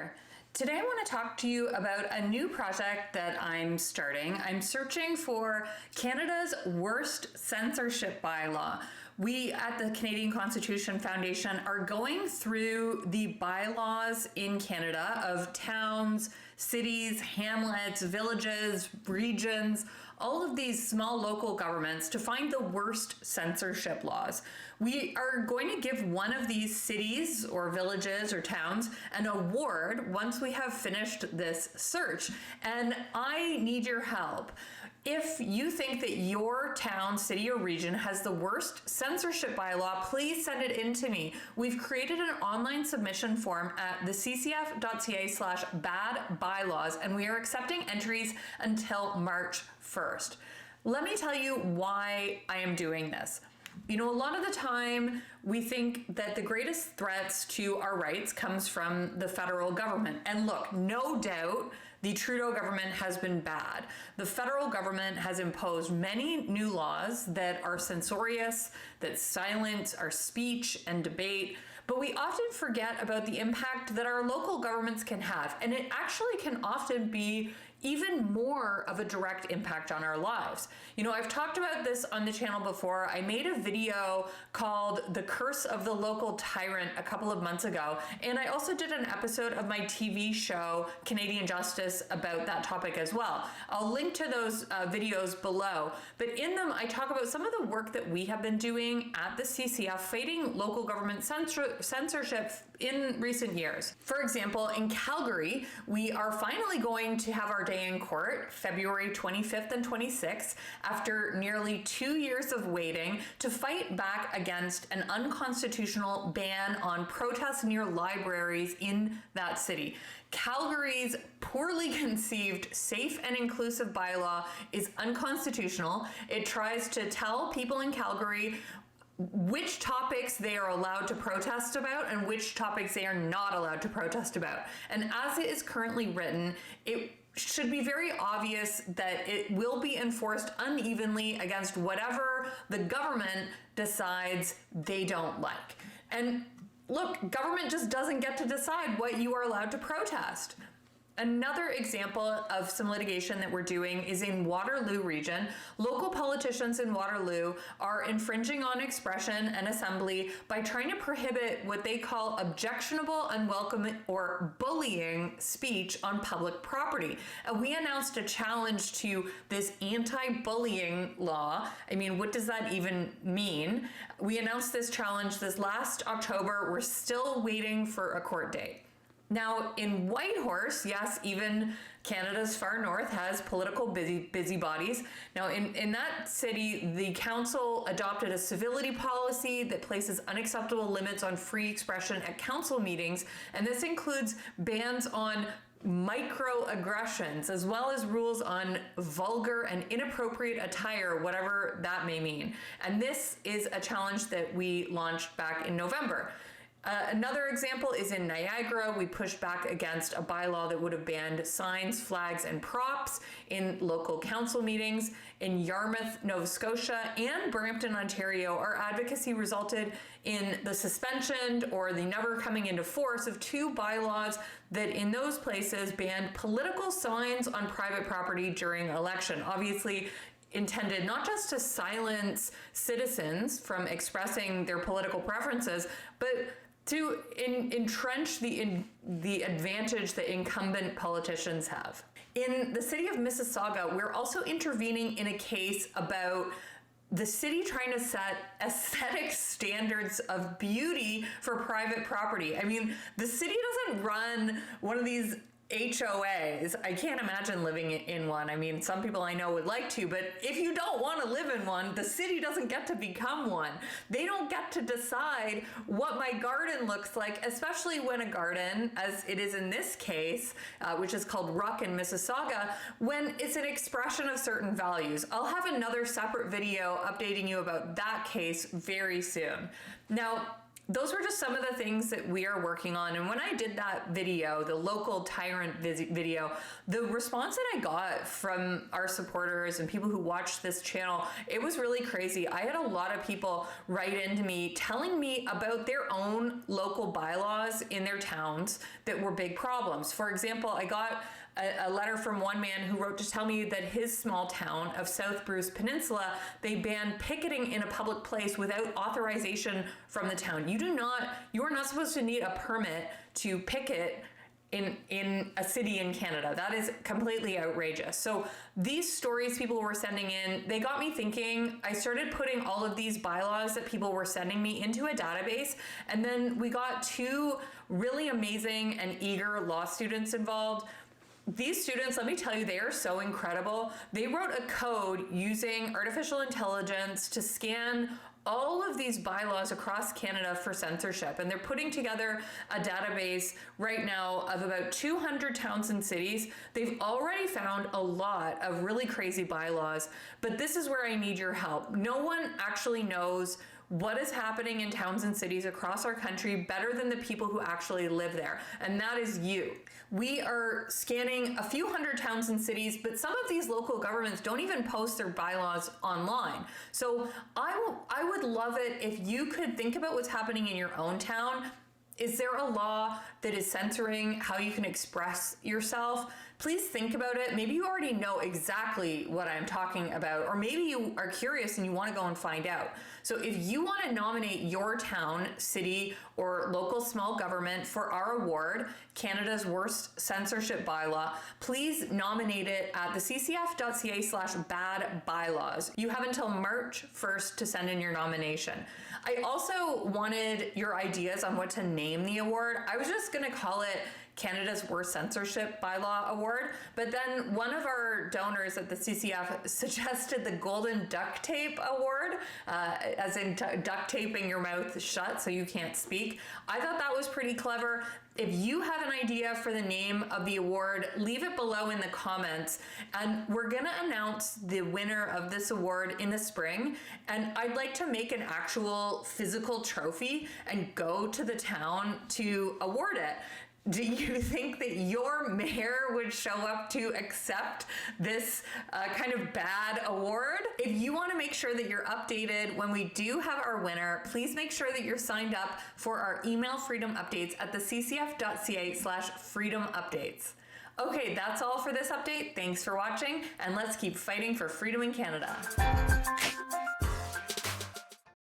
there. Today I want to talk to you about a new project that I'm starting. I'm searching for Canada's worst censorship bylaw. We at the Canadian Constitution Foundation are going through the bylaws in Canada of towns, cities, hamlets, villages, regions, all of these small local governments to find the worst censorship laws. We are going to give one of these cities or villages or towns an award once we have finished this search. And I need your help. If you think that your town, city, or region has the worst censorship bylaw, please send it in to me. We've created an online submission form at theccf.ca/badbylaws, and we are accepting entries until March 1st. Let me tell you why I am doing this. You know, a lot of the time we think that the greatest threats to our rights comes from the federal government. And look, no doubt the Trudeau government has been bad. The federal government has imposed many new laws that are censorious, that silence our speech and debate, but we often forget about the impact that our local governments can have. And it actually can often be even more of a direct impact on our lives. You know, I've talked about this on the channel before. I made a video called The Curse of the Local Tyrant a couple of months ago. And I also did an episode of my TV show, Canadian Justice, about that topic as well. I'll link to those videos below. But in them, I talk about some of the work that we have been doing at the CCF fighting local government censorship in recent years. For example, in Calgary, we are finally going to have our day in court, February 25th and 26th, after nearly 2 years of waiting to fight back against an unconstitutional ban on protests near libraries in that city. Calgary's poorly conceived safe and inclusive bylaw is unconstitutional. It tries to tell people in Calgary which topics they are allowed to protest about and which topics they are not allowed to protest about. And as it is currently written, it should be very obvious that it will be enforced unevenly against whatever the government decides they don't like. And look, government just doesn't get to decide what you are allowed to protest. Another example of some litigation that we're doing is in Waterloo region. Local politicians in Waterloo are infringing on expression and assembly by trying to prohibit what they call objectionable, unwelcome, or bullying speech on public property. And we announced a challenge to this anti-bullying law. I mean, what does that even mean? We announced this challenge this last October. We're still waiting for a court date. Now, in Whitehorse, yes, even Canada's far north has political busybodies. Now, in that city, the council adopted a civility policy that places unacceptable limits on free expression at council meetings, and this includes bans on microaggressions, as well as rules on vulgar and inappropriate attire, whatever that may mean. And this is a challenge that we launched back in November. Another example is in Niagara. We pushed back against a bylaw that would have banned signs, flags, and props in local council meetings. In Yarmouth, Nova Scotia, and Brampton, Ontario, our advocacy resulted in the suspension or the never coming into force of 2 bylaws that in those places banned political signs on private property during election. Obviously, intended not just to silence citizens from expressing their political preferences, but to entrench the advantage that incumbent politicians have. In the city of Mississauga, we're also intervening in a case about the city trying to set aesthetic standards of beauty for private property. I mean, the city doesn't run one of these HOAs. I can't imagine living in one. I mean, some people I know would like to, but if you don't want to live in one, the city doesn't get to become one. They don't get to decide what my garden looks like, especially when a garden, as it is in this case, which is called Ruck in Mississauga, when it's an expression of certain values. I'll have another separate video updating you about that case very soon. Now, those were just some of the things that we are working on. And when I did that video, the local tyrant video, the response that I got from our supporters and people who watched this channel, it was really crazy. I had a lot of people write into me telling me about their own local bylaws in their towns that were big problems. For example, I got a letter from one man who wrote to tell me that his small town of South Bruce Peninsula, they banned picketing in a public place without authorization from the town. You are not supposed to need a permit to picket in a city in Canada. That is completely outrageous. So these stories people were sending in, they got me thinking. I started putting all of these bylaws that people were sending me into a database, and then we got two really amazing and eager law students involved. These students, let me tell you, they are so incredible. They wrote a code using artificial intelligence to scan all of these bylaws across Canada for censorship. And they're putting together a database right now of about 200 towns and cities. They've already found a lot of really crazy bylaws, but this is where I need your help. No one actually knows what is happening in towns and cities across our country better than the people who actually live there, and that is you. We are scanning a few hundred towns and cities, but some of these local governments don't even post their bylaws online. So I would love it if you could think about what's happening in your own town. Is there a law that is censoring how you can express yourself? Please think about it. Maybe you already know exactly what I'm talking about, or maybe you are curious and you want to go and find out. So if you want to nominate your town, city, or local small government for our award, Canada's Worst Censorship Bylaw, please nominate it at the ccf.ca/bad bylaws. You have until March 1st to send in your nomination. I also wanted your ideas on what to name the award. I was just going to call it Canada's Worst Censorship Bylaw Award, but then one of our donors at the CCF suggested the Golden Duct Tape Award, as in duct taping your mouth shut so you can't speak. I thought that was pretty clever. If you have an idea for the name of the award, leave it below in the comments, and we're gonna announce the winner of this award in the spring, and I'd like to make an actual physical trophy and go to the town to award it. Do you think that your mayor would show up to accept this kind of bad award? If you want to make sure that you're updated when we do have our winner, please make sure that you're signed up for our email freedom updates at the ccf.ca/freedom updates. Okay, that's all for this update. Thanks for watching, and let's keep fighting for freedom in Canada.